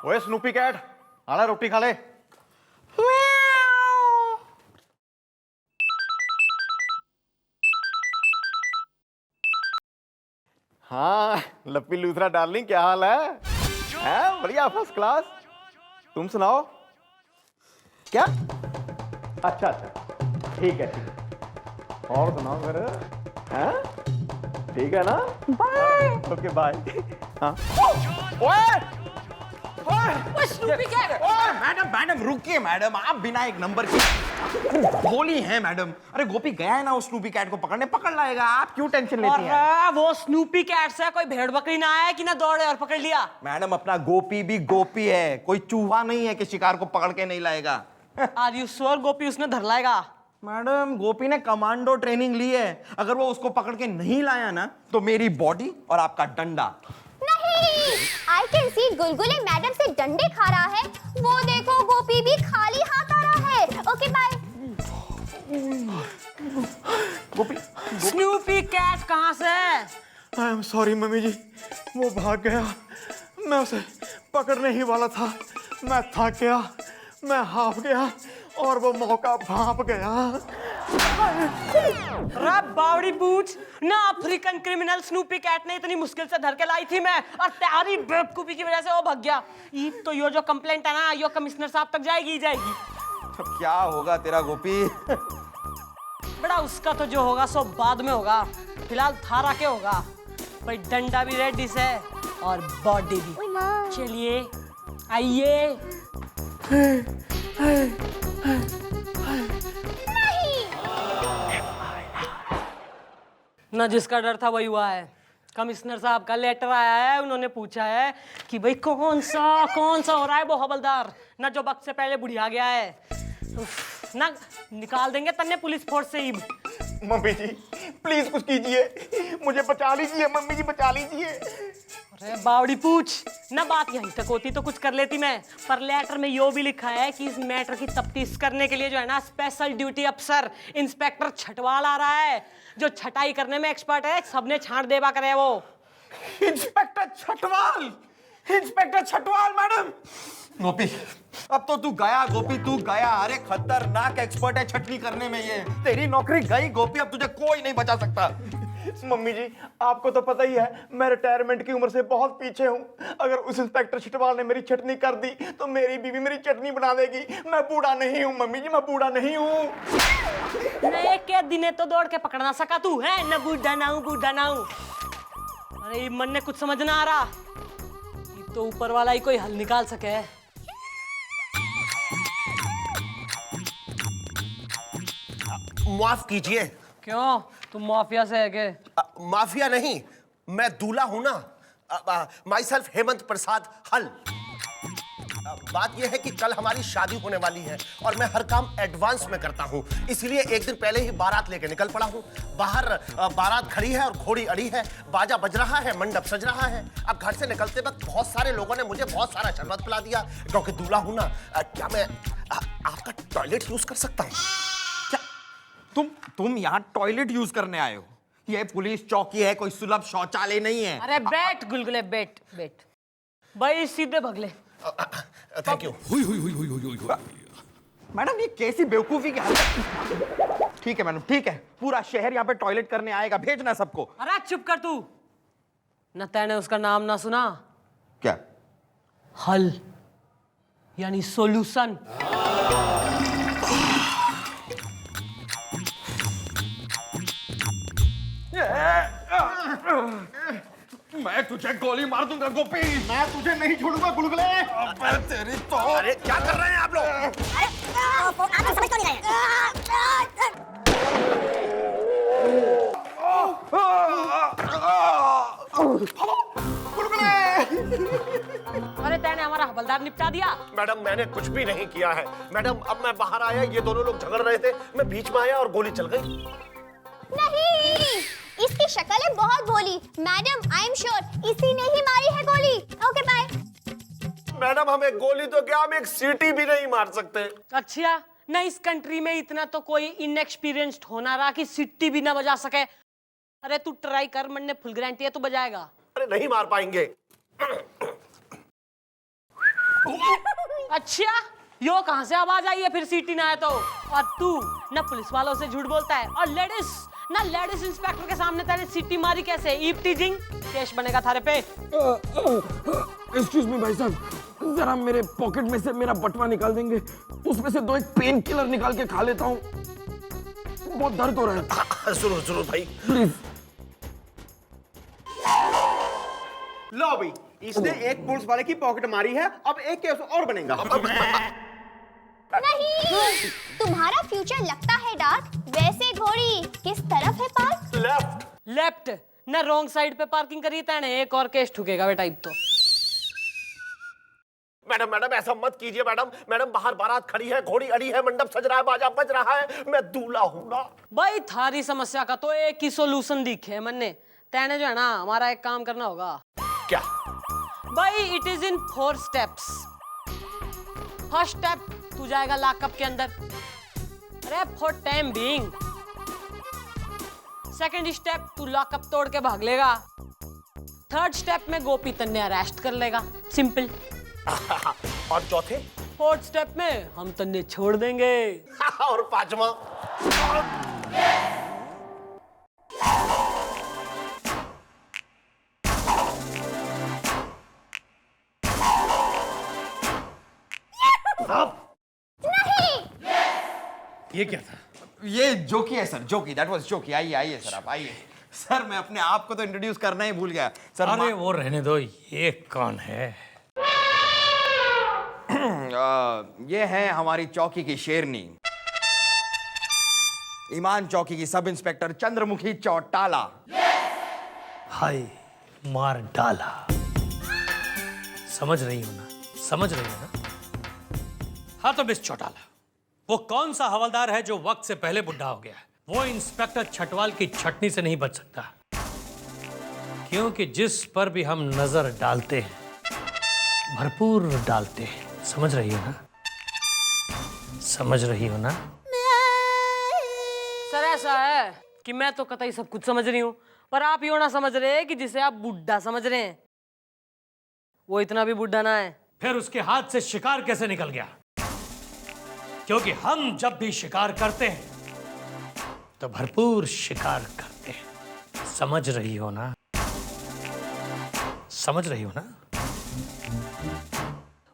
ओए Snoopy cat, आला रोटी खा ले। हाँ लप्पी लूथरा डार्लिंग, क्या हाल है? हैं बढ़िया, फर्स्ट क्लास। तुम सुनाओ। क्या? अच्छा अच्छा, ठीक है ठीक है। और सुनाओ फिर। हैं? ठीक है ना? बाय। Okay bye. हाँ। ओए! Snoopy cat! मैडम मैडम रुकिए मैडम, आप बिना एक नंबर की भोली हैं मैडम। अरे गोपी गया है ना उस स्नूपी कैट को पकड़ने, पकड़ लाएगा, आप क्यों टेंशन लेती हैं? अरे वो स्नूपी कैट से कोई भेड़ बकरी ना आया कि ना दौड़े और पकड़ लिया। मैडम अपना गोपी भी गोपी है, कोई चूहा नहीं है कि शिकार को पकड़ के नहीं लाएगा। आर यू श्योर गोपी उसने धर लाएगा? मैडम गोपी ने कमांडो ट्रेनिंग ली है, अगर वो उसको पकड़ के नहीं लाया ना तो मेरी बॉडी और आपका डंडा। नहीं, I can see gulgule madam से डंडे खा रहा है। वो देखो गोपी भी खाली हाथ आ रहा है। Okay bye. Gopi Snoopy cat कहाँ से? I am sorry mummy ji, वो भाग गया। मैं उसे पकड़ने ही वाला था। मैं थक गया, मैं हाफ गया और वो मौका भाप गया। रब बावड़ी बूच ना, अफ्रीकन क्रिमिनल स्नूपी कैट ने इतनी मुश्किल से धर के लाई थी मैं, और तेरी बेवकूफी की वजह से वो भाग गया। ये तो यो जो कंप्लेंट है ना, यो कमिश्नर साहब तक जाएगी ही जाएगी। तो क्या होगा तेरा गोपी? बड़ा उसका तो जो होगा सो बाद में होगा, फिलहाल थारा के होगा। भाई डंडा भी रेडी से और बॉडी भी। चलिए आइए। ना जिसका डर था वही हुआ है। कमिश्नर साहब का लेटर आया है, उन्होंने पूछा है कि भाई कौन सा हो रहा है वो हवलदार, ना जो वक्त से पहले बुढ़िया गया है। ना निकाल देंगे तन्ने पुलिस फोर्स से ही। मम्मी जी प्लीज कुछ कीजिए, मुझे बचा लीजिए। मम्मी जी बचा लीजिए। अरे बावड़ी पूछ ना, बात यहीं तक होती तो कुछ कर लेती मैं, पर लेटर में यो भी लिखा है कि इस मैटर की तफ्तीश करने के लिए जो है ना, स्पेशल ड्यूटी अफसर इंस्पेक्टर छटवाल आ रहा है, जो छटाई करने में एक्सपर्ट है। सबने छांट देवा करे वो। Inspector Chhatwal, inspector Chhatwal madam. Gopi अब तो तू गया, गोपी तू गया। अरे खतरनाक एक्सपर्ट है छटनी करने में ये। तेरी नौकरी गई गोपी, अब तुझे कोई नहीं बचा सकता। मम्मी जी आपको तो पता ही है मैं रिटायरमेंट की उम्र से बहुत पीछे हूँ। अगर उस इंस्पेक्टर छटवाल ने मेरी चटनी कर दी तो मेरी बीवी मेरी चटनी बना देगी। मैं बूढ़ा नहीं हूँ मम्मी जी, मैं बूढ़ा नहीं हूँ। नहीं के दिने तो दौड़ के पकड़ ना सका तू है न, बूढ़ा ना हूँ बूढ़ा ना हूँ। अरे ये मन ने कुछ समझ ना आ रहा, ये तो ऊपर वाला ही कोई हल निकाल सके। माफ कीजिए। क्यों, तुम माफिया से है के? माफिया नहीं, मैं दूल्हा हूं ना। माई सेल्फ हेमंत प्रसाद हल। बात यह है कि कल हमारी शादी होने वाली है और मैं हर काम एडवांस में करता हूं, इसलिए एक दिन पहले ही बारात लेके निकल पड़ा हूं। बाहर बारात खड़ी है और घोड़ी अड़ी है, बाजा बज रहा है, मंडप सज रहा है। अब घर से निकलते वक्त बहुत सारे लोगों ने मुझे बहुत सारा शरबत पिला दिया, क्योंकि दूल्हा हूं ना। क्या मैं आपका टॉयलेट यूज कर सकता हूं? तुम यहाँ टॉयलेट यूज करने आए हो? ये पुलिस चौकी है, कोई सुलभ शौचालय नहीं है। अरे बैठ गुलगुले, बैठ बैठ भाई, सीधे भगले। Thank you. मैडम ये कैसी बेवकूफी की हालत। ठीक है मैडम ठीक है, पूरा शहर यहाँ पे टॉयलेट करने आएगा, भेजना सबको। अरे चुप कर तू न, तैने उसका नाम ना सुना? क्या? हल यानी सॉल्यूशन। मैं तुझे गोली मार दूंगा गोपी, मैं तुझे नहीं छोड़ूंगा गुलगुले। अबे तेरी तो। अरे क्या कर रहे हैं आप लोग? आप समझ तो नहीं रहे। अरे तैने हमारा हवलदार निपटा दिया। मैडम मैंने कुछ भी नहीं किया है। मैडम अब मैं बाहर आया, ये दोनों लोग झगड़ रहे थे, मैं बीच में आया और गोली चल गई। नहीं, इसकी शक्ल है बहुत भोली। मैडम आई एम श्योर इसी ने ही मारी है गोली। Okay bye. मैडम हमें गोली तो क्या, हम एक सीटी भी नहीं मार सकते। अच्छा ना, इस कंट्री में इतना तो कोई इनएक्सपीरियंस्ड होना रहा कि सिट्टी भी ना बजा सके। अरे तू ट्राई कर, मन ने फुल गारंटी है तू बजाएगा। अरे नहीं मार पाएंगे। अच्छा, यो कहाँ से आवाज आई है फिर सीटी ना आए तो? और तू ना पुलिस वालों से झूठ बोलता है, और लेडीज इंस्पेक्टर के सामने तेरे सीटी मारी कैसे? ईव टीजिंग, केस बनेगा थारे पे। एक्सक्यूज मी भाई साहब, जरा मेरे पॉकेट में से मेरा बटवा निकाल देंगे? उसमें से 2 एक पेन किलर निकाल के खा लेता हूँ, बहुत दर्द हो रहा है। जरूर जरूर भाई। प्लीज। लो भाई, इसने एक पुलिस वाले की पॉकेट मारी है, अब एक केस और बनेगा। नहीं, तुम्हारा फ्यूचर लगता है डार्क। वैसे घोड़ी किस तरफ है पार्क? लेफ्ट ना, रॉन्ग साइड पे पार्किंग करी तैने, एक और केस ठुकेगा बेटा इब तो। मैडम मैडम ऐसा मत कीजिए मैडम। मैडम बाहर बारात खड़ी है, घोड़ी अड़ी है, मंडप सज रहा है, बाजा बज रहा है, मैं दूल्हा हूं ना। भाई थारी समस्या का तो एक ही सॉल्यूशन दिखे मन्ने। तैने जो है ना, हमारा एक काम करना होगा। क्या? भाई it is in 4 steps. First step, तू जाएगा लॉकअप के अंदर, अरे for time being. Second step, तू लॉकअप तोड़ के भाग लेगा। थर्ड स्टेप में गोपी तन्ने अरेस्ट कर लेगा, सिंपल। और चौथे? फोर्थ स्टेप में हम तन्ने छोड़ देंगे। और पांचवा? ये क्या था? ये जोकी है सर, जोकी, दैट वाज जोकी। आइए आइए सर, आप आइए। सर मैं अपने आप को तो इंट्रोड्यूस करना ही भूल गया सर। अरे वो रहने दो, ये कौन है? ये है हमारी चौकी की शेरनी, ईमान चौकी की सब इंस्पेक्टर चंद्रमुखी चौटाला। हाय मार डाला। समझ रही हो ना, समझ रही हो ना? हाँ तो मिस चौटाला, वो कौन सा हवलदार है जो वक्त से पहले बुढ़ा हो गया है? वो इंस्पेक्टर छटवाल की छटनी से नहीं बच सकता, क्योंकि जिस पर भी हम नजर डालते हैं भरपूर डालते हैं। समझ रही हो ना? समझ रही हो ना? सर ऐसा है कि मैं तो कतई सब कुछ समझ रही हूँ, पर आप यो ना समझ रहे कि जिसे आप बुढ़ा समझ रहे हैं वो इतना भी बुढ़ा ना है। फिर उसके हाथ से शिकार कैसे निकल गया? क्योंकि हम जब भी शिकार करते हैं तो भरपूर शिकार करते हैं। समझ रही हो ना? समझ रही हो ना?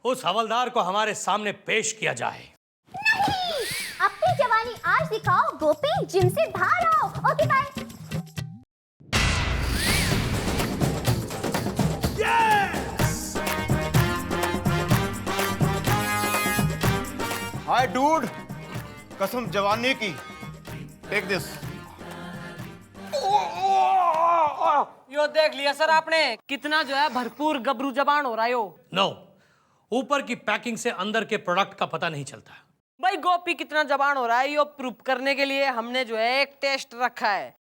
उस हवलदार को हमारे सामने पेश किया जाए। नहीं, अपनी जवानी आज दिखाओ गोपी, जिम से बाहर आओ। Okay bye. हाय डूड, कसम जवानी की, टेक दिस। यो देख लिया सर आपने, कितना जो है भरपूर गबरू जबान हो रहा है यो। नो, ऊपर की पैकिंग से अंदर के प्रोडक्ट का पता नहीं चलता। भाई गोपी कितना जबान हो रहा है यो प्रूफ करने के लिए हमने जो है एक टेस्ट रखा है।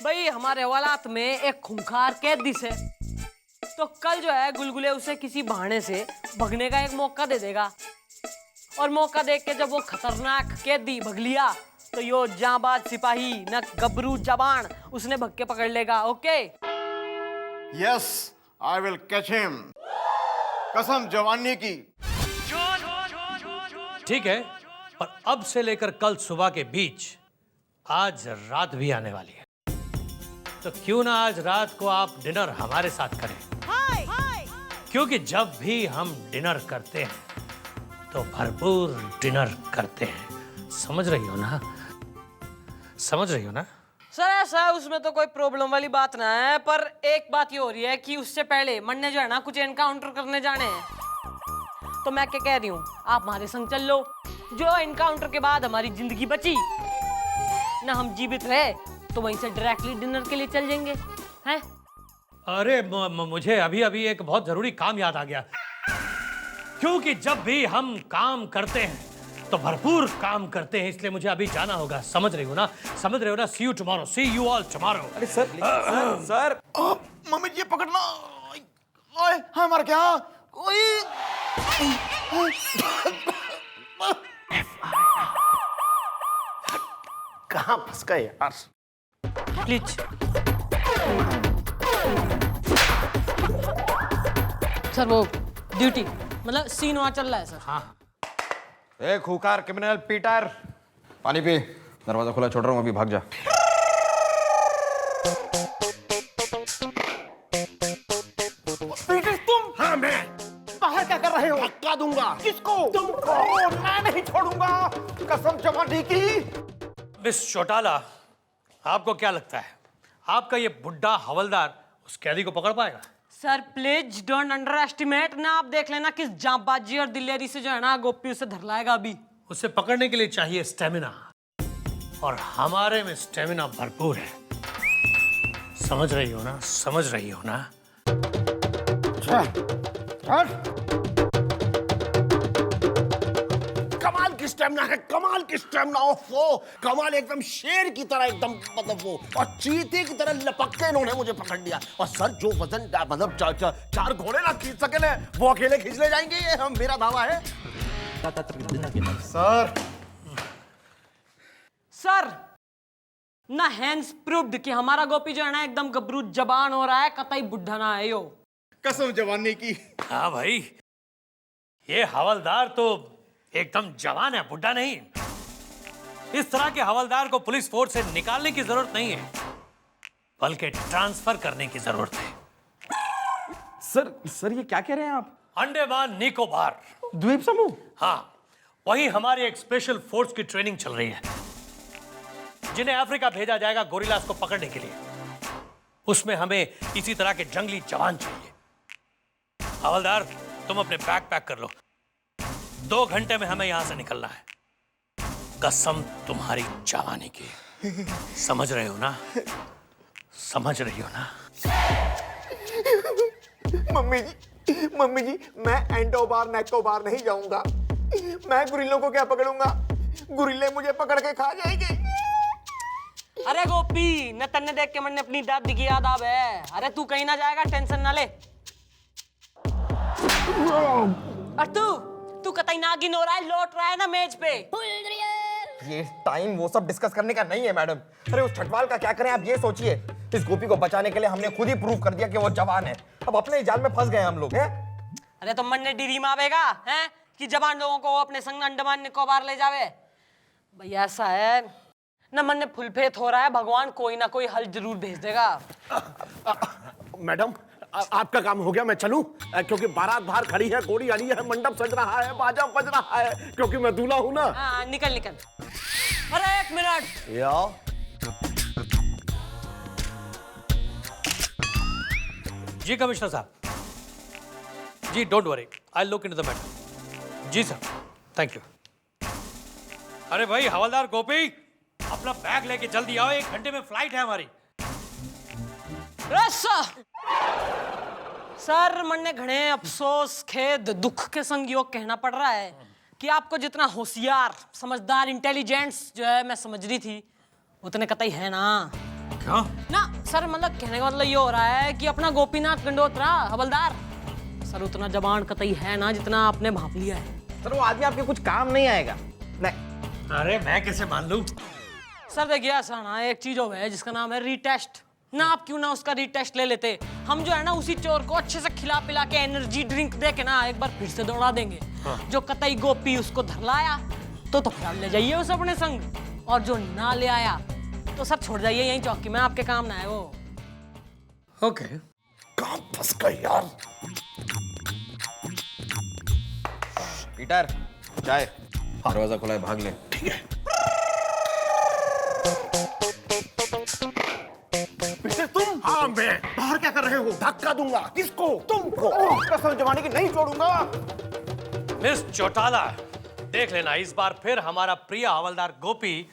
भाई हमारे हवालात में एक खूंखार कैदी से, तो कल जो है गुलगुले उसे किसी बहाने से भगने का एक मौका दे देगा, और मौका देख के जब वो खतरनाक कैदी भग लिया तो यो जांबाज सिपाही न गबरू जबान उसने भग के पकड़ लेगा। Okay? Yes, I will catch him, कसम जवानी की। ठीक है, पर अब से लेकर कल सुबह के बीच आज रात भी आने वाली है, तो क्यों ना आज रात को आप डिनर हमारे साथ करें? क्योंकि जब भी हम डिनर करते हैं तो भरपूर डिनर करते हैं। समझ रही हो ना? समझ रही हो ना? सर ऐसा है, उसमें तो कोई प्रॉब्लम वाली बात ना है, पर एक बात ये हो रही है कि उससे पहले मन ने जो है ना कुछ एनकाउंटर करने जाने हैं। तो मैं क्या कह रही हूँ, आप हमारे संग चल लो। जो एनकाउंटर के बाद हमारी जिंदगी बची ना, हम जीवित रहे, तो वहीं से डायरेक्टली डिनर के लिए चल जाएंगे। हैं? अरे मुझे अभी अभी एक बहुत जरूरी काम याद आ गया, क्योंकि जब भी हम काम करते हैं तो भरपूर काम करते हैं, इसलिए मुझे अभी जाना होगा। समझ रही हो ना? समझ रहे हो ना? See you tomorrow, see you all tomorrow. अरे सर, सर मम्मी ये पकड़ना। ओए हाँ, मार क्या? ओए कहाँ फंस गए यार? प्लीज सर, वो ड्यूटी मतलब सीन वहां चल रहा है सर। हाँ ए खूंखार क्रिमिनल पीटर, पानी पी। दरवाजा खुला छोड़ रहा हूँ, अभी भाग जा। पीटर तुम? हाँ मैं। बाहर क्या कर रहे हो? धक्का दूंगा। किसको? तुमको। मैं नहीं छोड़ूंगा, कसम जमाने की। मिस चौटाला, आपको क्या लगता है आपका ये बुड्ढा हवलदार उस कैदी को पकड़ पाएगा? Sir please don't under estimate ना, आप देख लेना किस जांबाजी और दिलेरी से जो है ना गोपी उसे धर लाएगा अभी। उसे पकड़ने के लिए चाहिए स्टेमिना, और हमारे में स्टेमिना भरपूर है। समझ रही हो ना? समझ रही हो ना? कमाल की स्टेमिना है, कमाल की स्टेमिना। वो कमाल, एकदम शेर की तरह, एकदम मतलब वो, और चीते की तरह लपक के इन्होंने मुझे पकड़ लिया। और सर जो वजन मतलब चार घोड़े ना खींच सके ना, वो अकेले खींच ले जाएंगे, ये हम मेरा दावा है। सर सर ना हैंड्स प्रूव्ड कि हमारा गोपी जो है ना एकदम गबरू जबान हो रहा है, कतई बुढ़ा ना है यो। कसम जवानी की। हाँ भाई, ये हवलदार तो एकदम जवान है, बुढ़ा नहीं। इस तरह के हवलदार को पुलिस फोर्स से निकालने की जरूरत नहीं है, बल्कि ट्रांसफर करने की जरूरत है। सर ये क्या कह रहे हैं आप? अंडमान निकोबार द्वीप समूह? हाँ, वहीं हमारी एक स्पेशल फोर्स की ट्रेनिंग चल रही है, जिन्हें अफ्रीका भेजा जाएगा गोरिल्लास को पकड़ने के लिए। उसमें हमें इसी तरह के जंगली जवान चाहिए। हवलदार, तुम अपने बैग पैक कर लो, 2 घंटे में हमें यहां से निकलना है। कसम तुम्हारी जवानी की। समझ रहे हो ना? समझ रही हो ना? मम्मी जी मैं एंडोबार नेकोबार नहीं जाऊंगा। मैं गुरिल्लों को क्या पकड़ूंगा? गुरिल्ले मुझे पकड़ के खा जाएंगे। अरे गोपी, न तन्ने देख के मैंने अपनी दादी की याद आवे। अरे तू कहीं ना जाएगा, टेंशन ना ले। और तू कतई नागिन हो रहा है, लौट रहा है ना मेज पे। ये टाइम वो सब डिस्कस करने का नहीं है मैडम। अरे उस छठवाल का क्या करें आप ये सोचिए। इस गोपी को बचाने के लिए हमने खुद ही प्रूव कर दिया कि वो जवान है। अब अपने ही जाल में फंस गए हम लोग हैं। अरे तो मन ने डिरी मावेगा हैं कि जवान लोगों को अपने संग अंडमान निकोबार ले जावे। भैया ऐसा है ना, मन ने फुलफेत हो रहा है, भगवान कोई ना कोई हल जरूर भेज देगा। मैडम आपका काम हो गया, मैं चलूं? क्योंकि बारात बाहर खड़ी है, घोड़ी अड़ी है, मंडप सज रहा है, बाजा बज रहा है, क्योंकि मैं दूल्हा हूं ना। हाँ निकल। अरे 1 मिनट। या जी कमिश्नर साहब, जी don't worry, I look into the matter. जी सर, थैंक यू। अरे भाई हवलदार गोपी, अपना बैग लेके जल्दी आओ, 1 घंटे में फ्लाइट है हमारी। सर मन ने घणे अफसोस, खेद, दुख के संग योग कहना पड़ रहा है कि आपको जितना होशियार, समझदार, इंटेलिजेंस जो है मैं समझ रही थी, उतने कतई है ना। क्या? ना सर, मतलब कहने का मतलब ये हो रहा है कि अपना गोपीनाथ गंडोत्रा हवलदार सर उतना जबान कतई है ना जितना आपने भांप लिया है। सर वो आदमी आपके कुछ काम नहीं आएगा। नहीं। अरे मैं कैसे मान लूं? सर देखिए ऐसा ना, एक चीज हो है जिसका नाम है रीटेस्ट ना, आप क्यों ना उसका रीटेस्ट ले लेते। हम जो है ना उसी चोर को अच्छे से खिला पिला के एनर्जी ड्रिंक दे के ना एक बार फिर से दौड़ा देंगे। जो कतई गोपी उसको धर लाया तो फिर ले जाइए उसे अपने संग, और जो ना ले आया तो सर छोड़ जाइए यहीं चौकी में, आपके काम ना है वो। ओके। काम फंस गए यार। पीटर चाय। दरवाजा खुला है, भाग ले। ठीक है। तुम? हाँ मैं। बाहर क्या कर रहे हो? धक्का दूंगा। किसको? तुमको। कसम जमाने की नहीं छोड़ूंगा। मिस चौटाला, देख लेना, इस बार फिर हमारा प्रिय हवलदार गोपी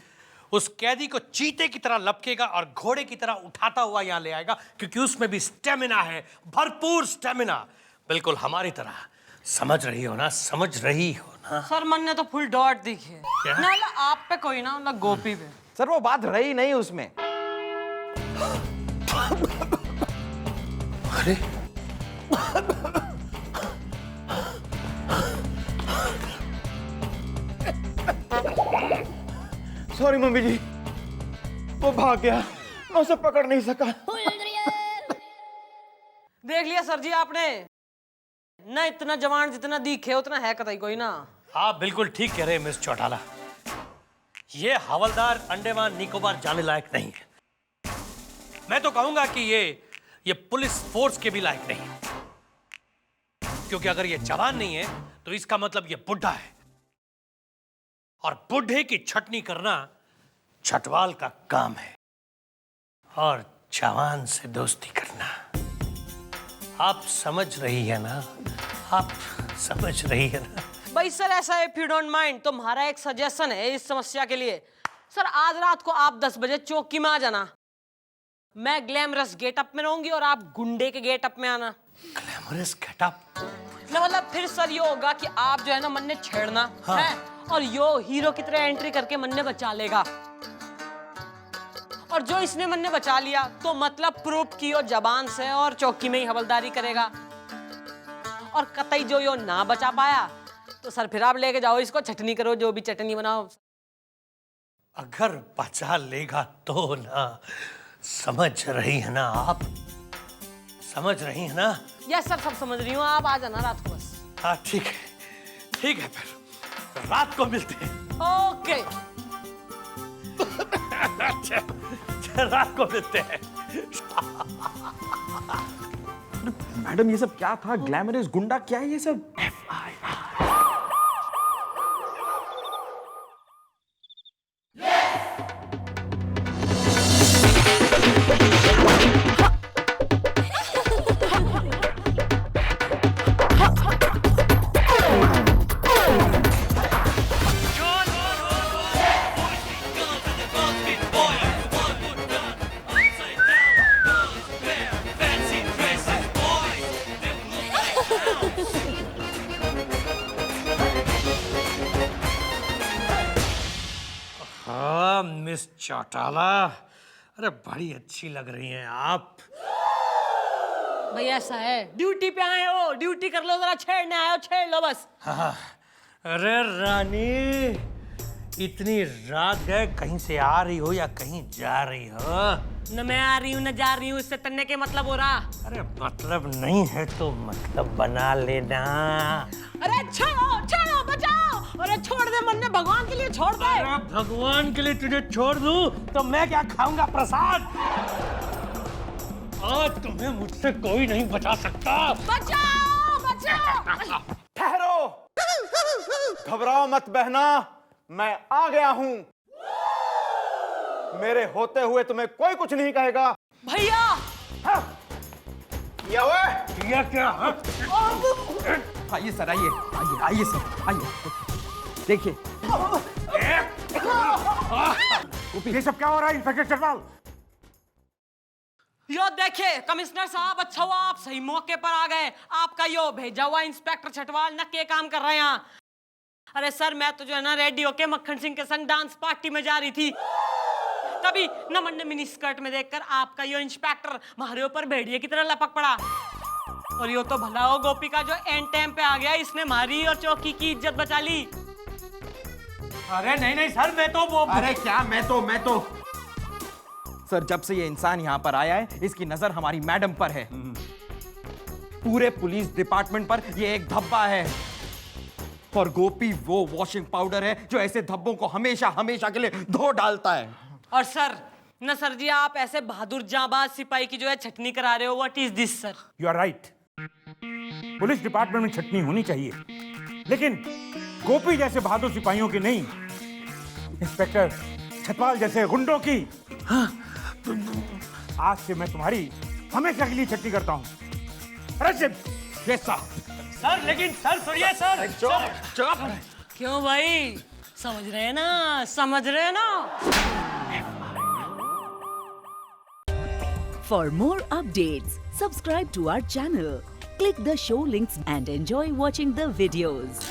उस कैदी को चीते की तरह लपकेगा और घोड़े की तरह उठाता हुआ यहां ले आएगा, क्योंकि उसमें भी स्टेमिना है, भरपूर स्टेमिना, बिल्कुल हमारी तरह। समझ रही हो ना? समझ रही हो ना? सर मन ने तो फुल डॉट दिखे क्या? ना, आप पे कोई ना, गोपी पे। सर वो बात रही नहीं उसमें। अरे सॉरी मम्मी जी, वो भाग गया, मैं उसे पकड़ नहीं सका। देख लिया सर जी आपने, ना इतना जवान जितना दिखे उतना है कतई कोई ना। आप बिल्कुल ठीक कह रहे हैं मिस चौटाला, ये हवलदार अंडमान निकोबार जाने लायक नहीं है। मैं तो कहूंगा कि ये पुलिस फोर्स के भी लायक नहीं है, क्योंकि अगर ये जवान नहीं है तो इसका मतलब ये बुढ़ा है, और बुढ़े की छटनी करना छटवाल का काम है, और जवान से दोस्ती करना। आप समझ रही है ना, आप समझ रही है ना। भाई सर ऐसा है, इफ यू डोंट माइंड, तुम्हारा एक सजेशन है इस समस्या के लिए। सर आज रात को आप 10 बजे चौकी में आ जाना, मैं ग्लैमरस गेटअप में रहूंगी और आप गुंडे के गेटअप में आना। Glamorous getup? ना मतलब फिर सर ये होगा कि आप जो है ना मन ने छेड़ना है, और यो हीरो की तरह एंट्री करके मन ने बचा लेगा, और जो इसने मन ने बचा लिया तो मतलब प्रूफ की यो जबान से और चौकी में ही हवलदारी करेगा, और कतई जो यो ना बचा पाया तो सर फिर आप लेके जाओ इसको, चटनी करो, जो भी चटनी बनाओ। अगर बचा लेगा तो ना, समझ रही है ना आप, समझ रही है ना? यस सर सब समझ रही हूँ, आप आ जाना रात को बस। हाँ ठीक है, फिर रात को मिलते हैं। ओके अच्छा, रात को मिलते हैं। मैडम ये सब क्या था? ग्लैमरस गुंडा क्या है ये सब? हाँ मिस चौटाला, अरे बड़ी अच्छी लग रही हैं आप। भैया ऐसा है, ड्यूटी पे आए हो, ड्यूटी कर लो, जरा छेड़ने आए हो छेड़ लो बस। हाँ, अरे रानी, इतनी रात गए कहीं से आ रही हो या कहीं जा रही हो? न मैं आ रही हूँ न जा रही हूँ, इससे तन्ने के मतलब हो रहा। अरे मतलब नहीं है तो मतलब बना लेना। अरे छोड़ो छोड़ो बचाओ, अरे छोड़ दे, मन ने भगवान के लिए छोड़ दे। अरे भगवान के लिए तुझे छोड़ दूं तो मैं क्या खाऊंगा प्रसाद? आज तुम्हें मुझसे कोई नहीं बचा सकता। बचाओ बचाओ। ठहरो, घबराओ मत बहना, मैं आ गया हूं। मेरे होते हुए तुम्हें कोई कुछ नहीं कहेगा। भैया ये हुए? ये क्या है? आइए सर, आइए सर, आइए देखिए। ये सब क्या हो रहा है इंस्पेक्टर चटवाल? यो देखिए कमिश्नर साहब, अच्छा हुआ आप सही मौके पर आ गए। आपका यो भेजा हुआ इंस्पेक्टर छटवाल न के काम कर रहे हैं यहाँ। अरे सर मैं तो जो है ना रेडी होके मक्खन सिंह के संग डांस पार्टी में जा रही थी, तभी नमन ने मिनी स्कर्ट में देखकर आपका यो इंस्पेक्टर हमारे ऊपर भेड़िए की तरह लपक पड़ा। और यो तो भला हो गोपी का जो एंड टाइम पे आ गया, इसने हमारी और चौकी की इज्जत बचा ली। अरे नहीं सर, मैं तो वो। अरे क्या मैं तो सर, जब से ये इंसान यहाँ पर आया है इसकी नजर हमारी मैडम पर है। पूरे पुलिस डिपार्टमेंट पर ये एक धब्बा है, और गोपी वो वॉशिंग पाउडर है जो ऐसे धब्बों को हमेशा हमेशा के लिए धो डालता है। और सर न सर जी, आप ऐसे बहादुर जाबाज सिपाही की जो है छटनी करा रहे हो। What is this sir? You are right, police department में छटनी होनी चाहिए, लेकिन गोपी जैसे बहादुर सिपाहियों की नहीं, इंस्पेक्टर छटवाल जैसे गुंडों की। आज से मैं तुम्हारी हमेशा के लिए छटनी करता हूँ। अरे सर लेकिन सर सुनिए सर। चुप। क्यों भाई, समझ रहे हैं ना, समझ रहे हैं ना? For more updates, subscribe to our channel, click the show links and enjoy watching the videos.